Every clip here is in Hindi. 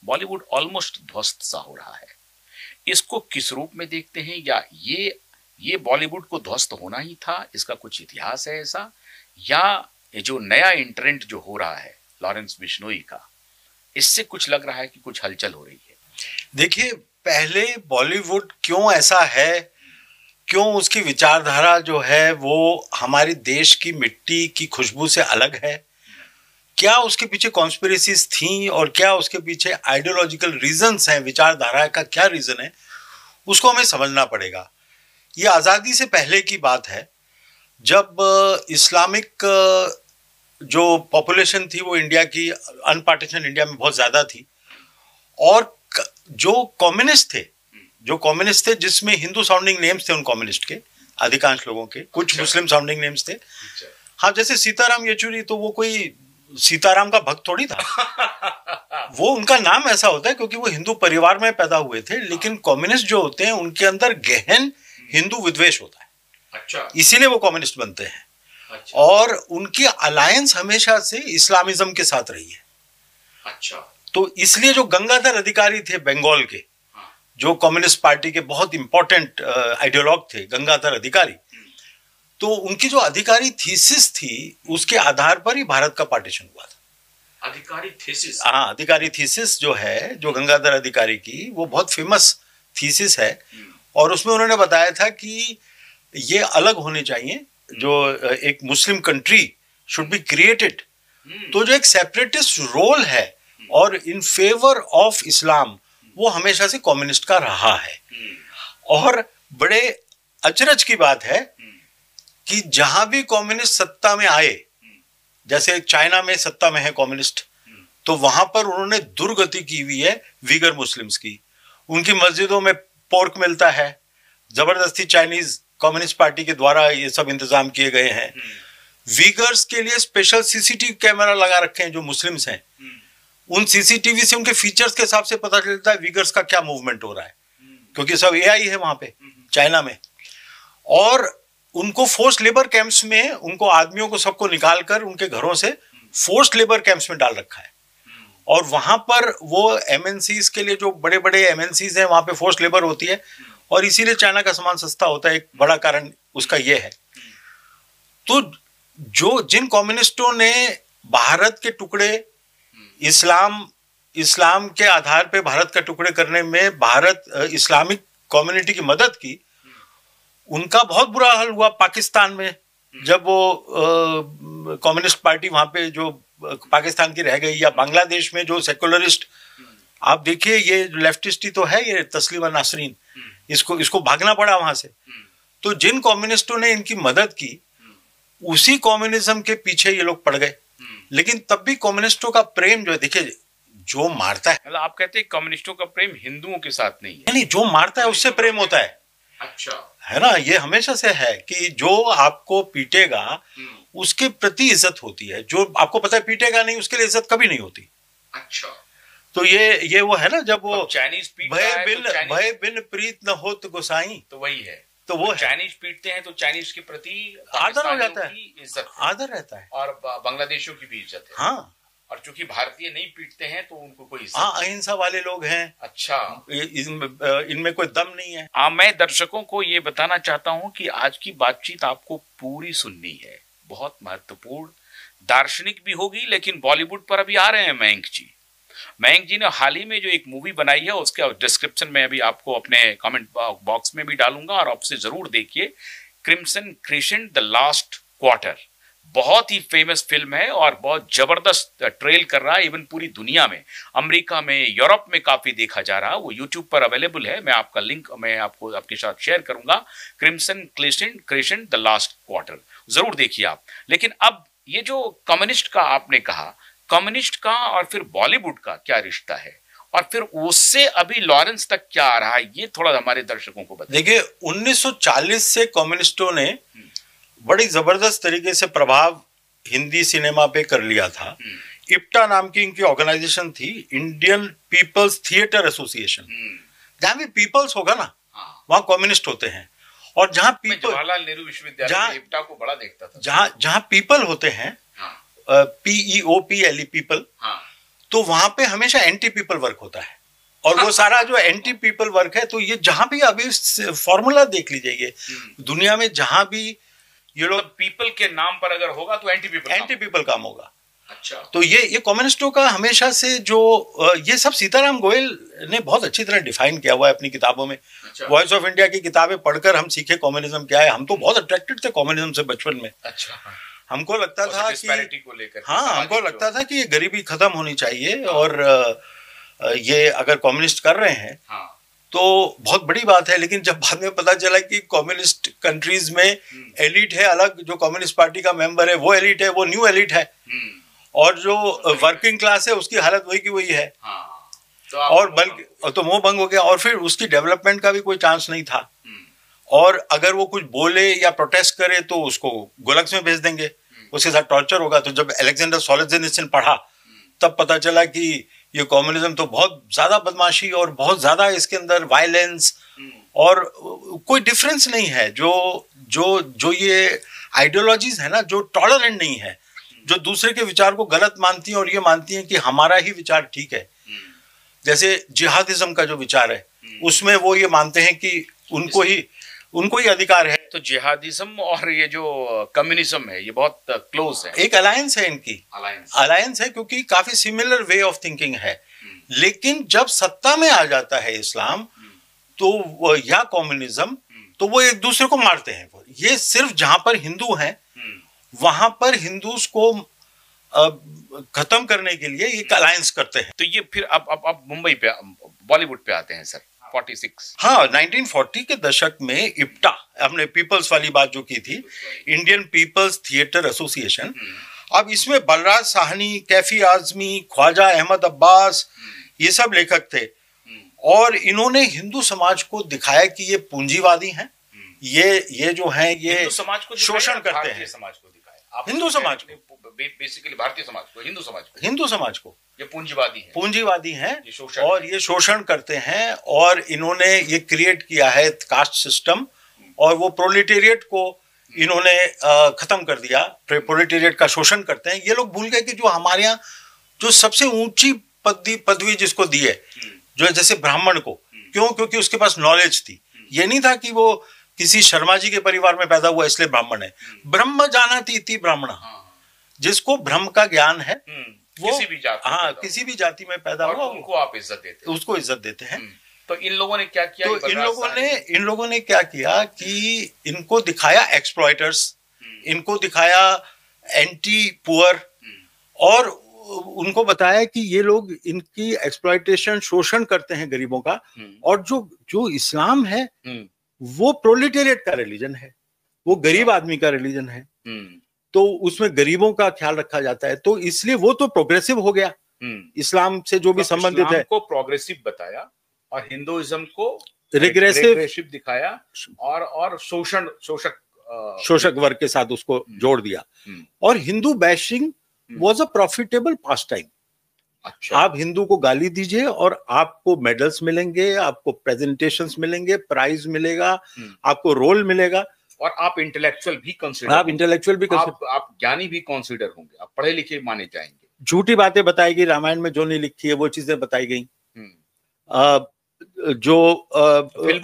बॉलीवुड ऑलमोस्ट ध्वस्त सा हो रहा है। इसको किस रूप में देखते हैं, या ये बॉलीवुड को ध्वस्त होना ही था, इसका कुछ इतिहास है ऐसा, या ये जो नया इंटरेंट जो हो रहा है लॉरेंस बिश्नोई का, इससे कुछ लग रहा है कि कुछ हलचल हो रही है? देखिए, पहले बॉलीवुड क्यों ऐसा है, क्यों उसकी विचारधारा जो है वो हमारे देश की मिट्टी की खुशबू से अलग है, क्या उसके पीछे कॉन्स्पिरेसीज थी और क्या उसके पीछे आइडियोलॉजिकल रीजंस हैं, विचारधारा का क्या रीजन है, उसको हमें समझना पड़ेगा। ये आज़ादी से पहले की बात है, जब इस्लामिक जो पॉपुलेशन थी वो इंडिया की, अनपार्टीशन इंडिया में बहुत ज़्यादा थी, और जो कम्युनिस्ट थे जिसमें हिंदू साउंडिंग नेम्स थे उन कम्युनिस्ट के, अधिकांश लोगों के, कुछ मुस्लिम साउंडिंग नेम्स थे। हाँ, जैसे सीताराम येचुरी, तो वो कोई सीताराम का भक्त थोड़ी था। वो उनका नाम ऐसा होता है क्योंकि वो हिंदू परिवार में पैदा हुए थे, लेकिन कम्युनिस्ट जो होते हैं उनके अंदर गहन हिंदू विद्वेष होता है। अच्छा। इसीलिए वो कम्युनिस्ट बनते हैं। अच्छा। और उनकी अलायंस हमेशा से इस्लामिज्म के साथ रही है। अच्छा। तो इसलिए जो गंगाधर अधिकारी थे बंगाल के, जो कम्युनिस्ट पार्टी के बहुत इंपॉर्टेंट आइडियोलॉग थे, गंगाधर अधिकारी, तो उनकी जो अधिकारी थीसिस थी उसके आधार पर ही भारत का पार्टीशन हुआ था। अधिकारी थीसिस? हाँ, अधिकारी थीसिस जो है, जो गंगाधर अधिकारी की, वो बहुत फेमस थीसिस है, और उसमें उन्होंने बताया था कि ये अलग होने चाहिए, जो एक Muslim country should be created. तो जो एक सेपरेटिस्ट रोल है और इन फेवर ऑफ इस्लाम, वो हमेशा से कम्युनिस्ट का रहा है। और बड़े अचरज की बात है कि जहां भी कम्युनिस्ट सत्ता में आए, जैसे चाइना में सत्ता में है कम्युनिस्ट, तो वहां पर उन्होंने दुर्गति की हुई है वीगर मुस्लिम्स की। उनकी मस्जिदों में पोर्क मिलता है, जबरदस्ती चाइनीज कम्युनिस्ट पार्टी के द्वारा ये सब इंतजाम किए गए हैं। वीगर्स के लिए स्पेशल सीसीटीवी कैमरा लगा रखे हैं जो मुस्लिम्स हैं। उन सीसीटीवी से उनके फीचर्स के हिसाब से पता चलता है वीगर्स का क्या मूवमेंट हो रहा है, क्योंकि सब एआई है वहां पे चाइना में। और उनको फोर्स लेबर कैंप्स में, उनको आदमियों को सबको निकालकर उनके घरों से फोर्स लेबर कैंप्स में डाल रखा है। और वहां पर वो एमएनसीज के लिए, जो बड़े बड़े एमएनसीज हैं, वहां पे फोर्स लेबर होती है, और इसीलिए चाइना का सामान सस्ता होता है। एक बड़ा कारण उसका ये है। तो जिन कम्युनिस्टों ने भारत के टुकड़े, इस्लाम के आधार पे भारत का टुकड़े करने में भारत इस्लामिक कम्युनिटी की मदद की, उनका बहुत बुरा हाल हुआ पाकिस्तान में, जब वो कम्युनिस्ट पार्टी वहां पे जो पाकिस्तान की रह गई, या बांग्लादेश में जो सेकुलरिस्ट, आप देखिए ये लेफ्टिस्ट ही तो है ये तस्लीमा नासरीन, इसको भागना पड़ा वहां से। तो जिन कम्युनिस्टों ने इनकी मदद की, उसी कम्युनिज्म के पीछे ये लोग पड़ गए। लेकिन तब भी कम्युनिस्टों का प्रेम जो है, देखिए, जो मारता है, मतलब आप कहते हैं कम्युनिस्टों का प्रेम हिंदुओं के साथ नहीं है? नहीं, जो मारता है उससे प्रेम होता है। अच्छा, है ना, ये हमेशा से है कि जो आपको पीटेगा उसके प्रति इज्जत होती है, जो आपको पता है पीटेगा नहीं उसके लिए इज्जत कभी नहीं होती। अच्छा, तो ये वो है ना, जब वो चाइनीज भय बिन प्रीत न होत गोसाई, तो वही है। तो वो चाइनीज पीटते हैं तो चाइनीज के प्रति आदर हो जाता है, इज्जत, आदर रहता है, और बांग्लादेशियों की भी इज्जत है। हाँ, और चूंकि भारतीय नहीं पीटते हैं तो उनको कोई इज्जत। हाँ, अहिंसा वाले लोग हैं। अच्छा, इनमें कोई दम नहीं है। मैं दर्शकों को ये बताना चाहता हूं कि आज की बातचीत आपको पूरी सुननी है, बहुत महत्वपूर्ण, दार्शनिक भी होगी। लेकिन बॉलीवुड पर अभी आ रहे हैं मयंक जी ने हाल ही में जो एक मूवी बनाई है, उसके डिस्क्रिप्शन में अभी आपको अपने कमेंट बॉक्स में भी डालूंगा, और आपसे जरूर देखिए। Crimson crescent the last quarter बहुत ही फेमस फिल्म है और बहुत जबरदस्त ट्रेल कर रहा है, इवन पूरी दुनिया में, अमेरिका में, यूरोप में काफी देखा जा रहा है। वो यूट्यूब पर अवेलेबल है, मैं आपका लिंक मैं आपको आपके साथ शेयर करूंगा। Crimson crescent the last quarter जरूर देखिए आप। लेकिन अब ये जो कम्युनिस्ट का आपने कहा, कम्युनिस्ट का और फिर बॉलीवुड का क्या रिश्ता है, और फिर उससे अभी लॉरेंस तक क्या आ रहा है, ये थोड़ा हमारे दर्शकों को बताइए। देखिए, 1940 से कम्युनिस्टों ने बड़ी जबरदस्त तरीके से प्रभाव हिंदी सिनेमा पे कर लिया था। इप्टा नाम की इनकी ऑर्गेनाइजेशन थी, इंडियन पीपल्स थिएटर एसोसिएशन। जहां भी पीपल्स होगा ना, वहां कम्युनिस्ट होते हैं। और जहां पीपल, जवाहरलाल नेहरू विश्वविद्यालय में इप्टा को बड़ा देखता था। जहां पीपल होते हैं, PEOPLE पीपल, तो वहां पे हमेशा एंटी पीपल वर्क होता है, और वो सारा जो एंटी पीपल वर्क है, तो ये जहां भी अभी फॉर्मूला देख लीजिए, दुनिया में जहां भी ये लोग पीपल के नाम पर अगर होगा तो एंटी पीपल काम होगा। अच्छा, तो ये कम्युनिस्टों का हमेशा से जो ये सब सीताराम गोयल ने बहुत अच्छी तरह डिफाइन किया हुआ है अपनी किताबों में। अच्छा। वॉइस ऑफ इंडिया की किताबें पढ़कर हम सीखे कम्युनिज्म क्या है। हम तो बहुत अट्रैक्टेड थे कम्युनिज्म से बचपन में। अच्छा, हमको लगता था कि को लेकर, हाँ, हमको लगता था कि ये गरीबी खत्म होनी चाहिए, और ये अगर कम्युनिस्ट कर रहे हैं तो बहुत बड़ी बात है। लेकिन जब बाद में पता चला कि कम्युनिस्ट कंट्रीज में एलिट है अलग, जो कम्युनिस्ट पार्टी का मेंबर है वो एलिट है, वो न्यू एलिट है, और जो वर्किंग क्लास है उसकी हालत वही की वही है। तो और बल्कि तो मोह भंग हो गया, और फिर उसकी डेवलपमेंट का भी कोई चांस नहीं था। और अगर वो कुछ बोले या प्रोटेस्ट करे तो उसको गोलक्स में भेज देंगे, उसके साथ टॉर्चर होगा। तो जब अलेक्जेंडर सोल्जनित्सिन पढ़ा तब पता चला कि ये कम्युनिज्म तो बहुत ज्यादा बदमाशी और बहुत ज्यादा इसके अंदर वायलेंस, और कोई डिफरेंस नहीं है। जो ये आइडियोलॉजीज है ना, जो टॉलरेंट नहीं है, जो दूसरे के विचार को गलत मानती हैं और ये मानती हैं कि हमारा ही विचार ठीक है। जैसे जिहादिज्म का जो विचार है उसमें वो ये मानते हैं कि उनको ही अधिकार है। तो जिहादिज्म और ये जो कम्युनिज्म है ये बहुत क्लोज है, एक अलायंस है, इनकी अलायंस है, क्योंकि काफी सिमिलर वे ऑफ थिंकिंग है। लेकिन जब सत्ता में आ जाता है इस्लाम तो या कम्युनिज्म, तो वो एक दूसरे को मारते हैं। ये सिर्फ जहां पर हिंदू हैं वहां पर हिंदूज को खत्म करने के लिए एक अलायंस करते हैं। तो ये फिर अब मुंबई पे, बॉलीवुड पे आते हैं सर। 46 हाँ, 1940 के दशक में इप्टा, हमने पीपल्स वाली बात जो की थी, इंडियन पीपल्स थिएटर एसोसिएशन, अब इसमें बलराज साहनी, कैफी आजमी, ख्वाजा अहमद अब्बास, ये सब लेखक थे। और इन्होंने हिंदू समाज को दिखाया कि ये पूंजीवादी हैं, ये जो हैं ये समाज को शोषण करते हैं। समाज को दिखाया, हिंदू समाज को, बेसिकली भारतीय समाज को, हिंदू समाज को ये पूंजीवादी हैं, और ये शोषण करते हैं। और इन्होंने ये क्रिएट किया है कास्ट सिस्टम, और वो प्रोलेटेरिएट को इन्होंने खत्म कर दिया। प्रोलेटेरिएट का शोषण करते हैं। ये लोग भूल गए कि जो हमारे यहाँ जो सबसे ऊंची पदवी जिसको दी है, जो जैसे ब्राह्मण को, क्यों? क्योंकि उसके पास नॉलेज थी। ये नहीं था कि वो किसी शर्मा जी के परिवार में पैदा हुआ इसलिए ब्राह्मण है। ब्रह्म जानाति इति ब्राह्मण, जिसको ब्रह्म का ज्ञान है वो किसी भी जाति में पैदा हुआ, उनको आप इज्जत देते हैं, उसको इज्जत देते हैं। तो इन लोगों ने क्या किया? तो इन लोगों ने क्या किया कि इनको दिखाया एक्सप्लॉयटर्स, इनको दिखाया एंटी पुअर, और उनको बताया कि ये लोग इनकी एक्सप्लॉयटेशन, शोषण करते हैं गरीबों का। और जो इस्लाम है वो प्रोलेटेरिएट का रिलीजन है, वो गरीब आदमी का रिलीजन है, तो उसमें गरीबों का ख्याल रखा जाता है। तो इसलिए वो तो प्रोग्रेसिव हो गया, इस्लाम से जो भी संबंधित है को प्रोग्रेसिव बताया, और हिंदुइज्म को रिग्रेसिव दिखाया, और शोषक वर्ग के साथ उसको जोड़ दिया। और Hindu bashing was a profitable pass time. अच्छा, आप हिंदू को गाली दीजिए और आपको मेडल्स मिलेंगे, आपको प्रेजेंटेशंस मिलेंगे, प्राइज मिलेगा, आपको रोल मिलेगा, और आप इंटेलेक्चुअल भी कंसीडर, आप ज्ञानी भी कंसीडर होंगे, आप पढ़े लिखे माने जाएंगे। झूठी बातें बताई गई, रामायण में जो नहीं लिखी है वो चीजें बताई गई। जो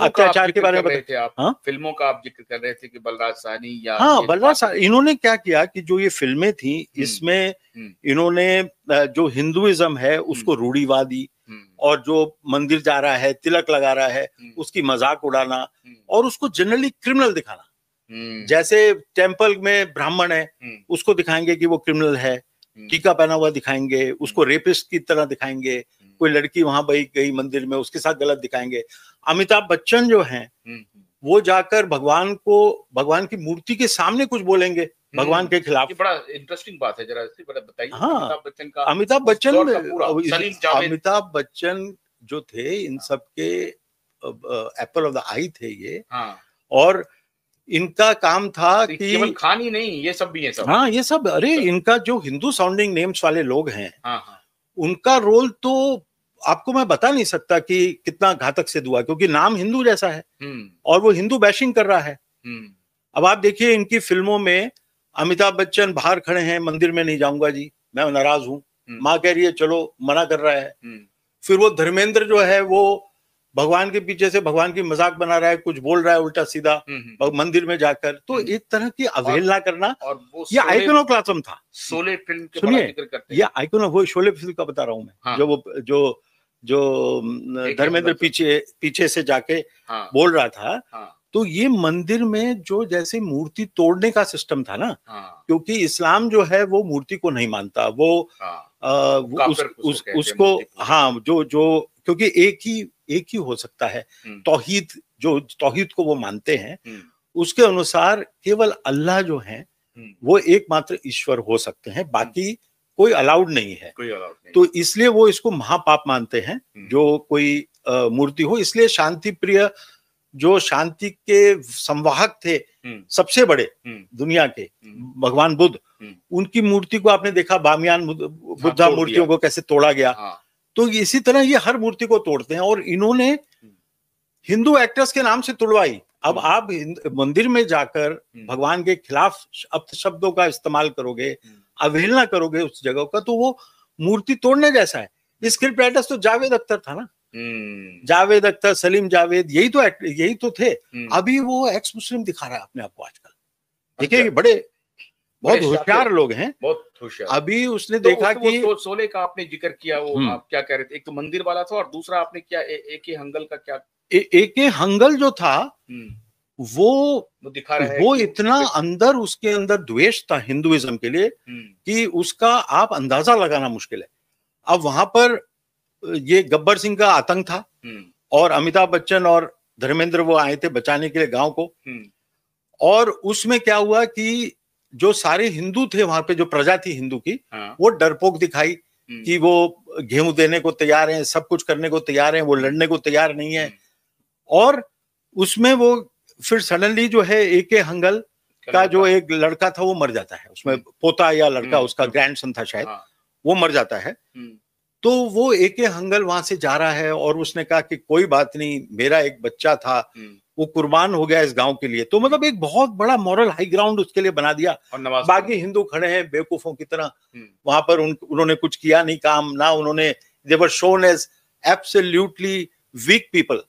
अत्याचार के बारे में रहे थे आप, फिल्मों का आप जिक्र कर रहे थे कि बलराज साहनी या बलराज साहनी, इन्होंने क्या किया कि जो ये फिल्में थी इसमें इन्होंने जो हिंदुइज्म है उसको रूढ़िवादी, और जो मंदिर जा रहा है, तिलक लगा रहा है, उसकी मजाक उड़ाना, और उसको जनरली क्रिमिनल दिखाना। जैसे टेम्पल में ब्राह्मण है उसको दिखाएंगे कि वो क्रिमिनल है, टीका पहना हुआ दिखाएंगे, उसको रेपिस्ट की तरह दिखाएंगे। कोई लड़की वहां गई मंदिर में, उसके साथ गलत दिखाएंगे। अमिताभ बच्चन जो हैं वो जाकर भगवान की मूर्ति के सामने कुछ बोलेंगे भगवान के खिलाफ। ये बड़ा इंटरेस्टिंग बात है, जरा इससे बताइए। हाँ, अमिताभ बच्चन जो थे इन सब के एप्पल ऑफ द आई थे ये। और इनका काम था कि केवल खान ही नहीं, ये सब भी है सब। हाँ, ये सब, अरे इनका जो हिंदू साउंडिंग नेम्स वाले लोग हैं, उनका रोल तो आपको मैं बता नहीं सकता कि कितना घातक सिद्ध हुआ, क्योंकि नाम हिंदू जैसा है और वो हिंदू बैशिंग कर रहा है। अब आप देखिए इनकी फिल्मों में अमिताभ बच्चन बाहर खड़े हैं, मंदिर में नहीं जाऊंगा जी, मैं नाराज हूं, माँ कह रही है चलो, मना कर रहा है। फिर वो धर्मेंद्र जो है वो भगवान के पीछे से भगवान की मजाक बना रहा है, कुछ बोल रहा है उल्टा सीधा मंदिर में जाकर। तो एक तरह की अवहेलना करना, और वो ये आइकोनोक्लास्म था। शोले फिल्म के सुनिए, जिक्र करते ये आइकोन, वो शोले फिल्म का बता रहा हूं मैं। हाँ। जो धर्मेंद्र पीछे से जाके बोल रहा था। तो ये मंदिर में जो जैसे मूर्ति तोड़ने का सिस्टम था ना, क्योंकि इस्लाम जो है वो मूर्ति को नहीं मानता, वो उसको हाँ, जो क्योंकि एक ही हो सकता है तौहीद, जो तौहीद को वो मानते हैं, उसके अनुसार केवल अल्लाह जो है वो एकमात्र ईश्वर हो सकते हैं, बाकी कोई अलाउड नहीं है। तो इसलिए वो इसको महापाप मानते हैं जो कोई मूर्ति हो। इसलिए शांति प्रिय, जो शांति के संवाहक थे सबसे बड़े दुनिया के, भगवान बुद्ध, उनकी मूर्ति को आपने देखा, बामियान बुद्धा मूर्तियों को कैसे तोड़ा गया। तो इसी तरह ये हर मूर्ति को तोड़ते हैं, और इन्होंने हिंदू एक्टर्स के नाम से तोड़वाई। अब आप मंदिर में जाकर भगवान के खिलाफ अपशब्दों का इस्तेमाल करोगे, अवहेलना करोगे उस जगह का, तो वो मूर्ति तोड़ने जैसा है। स्क्रिप्ट राइटर्स तो जावेद अख्तर था ना, जावेद अख्तर, सलीम जावेद, यही तो थे। अभी वो एक्स मुस्लिम दिखा रहा है अपने आप को आजकल। देखिए, बहुत होशियार लोग हैं, बहुत होशियार। अभी उसने देखा कि शोले का आपने जिक्र किया, वो आप क्या कह रहे थे? एक तो मंदिर वाला था, और दूसरा आपने क्या एके हंगल का क्या? एके हंगल जो था वो दिखा रहा है, वो इतना अंदर, उसके अंदर द्वेष था हिंदुइज्म के लिए कि उसका आप अंदाजा लगाना मुश्किल है। अब वहां पर ये गब्बर सिंह का आतंक था, और अमिताभ बच्चन और धर्मेंद्र वो आए थे बचाने के लिए गांव को। और उसमें क्या हुआ कि जो सारे हिंदू थे वहां पे, जो प्रजा थी हिंदू की, वो डरपोक दिखाई कि वो गेहूं देने को तैयार हैं, सब कुछ करने को तैयार हैं, वो लड़ने को तैयार नहीं है। और उसमें वो फिर सडनली जो है एके हंगल का जो एक लड़का था वो मर जाता है, उसमें पोता या लड़का, उसका ग्रैंडसन था शायद, वो मर जाता है। तो वो एके हंगल वहां से जा रहा है, और उसने कहा कि कोई बात नहीं, मेरा एक बच्चा था, वो कुर्बान हो गया इस गांव के लिए। तो मतलब एक बहुत बड़ा मॉरल हाई ग्राउंड उसके लिए बना दिया। बाकी हिंदू खड़े हैं बेवकूफों की तरह वहां पर, उन्होंने कुछ किया नहीं काम ना, उन्होंने, they were shown as absolutely weak people.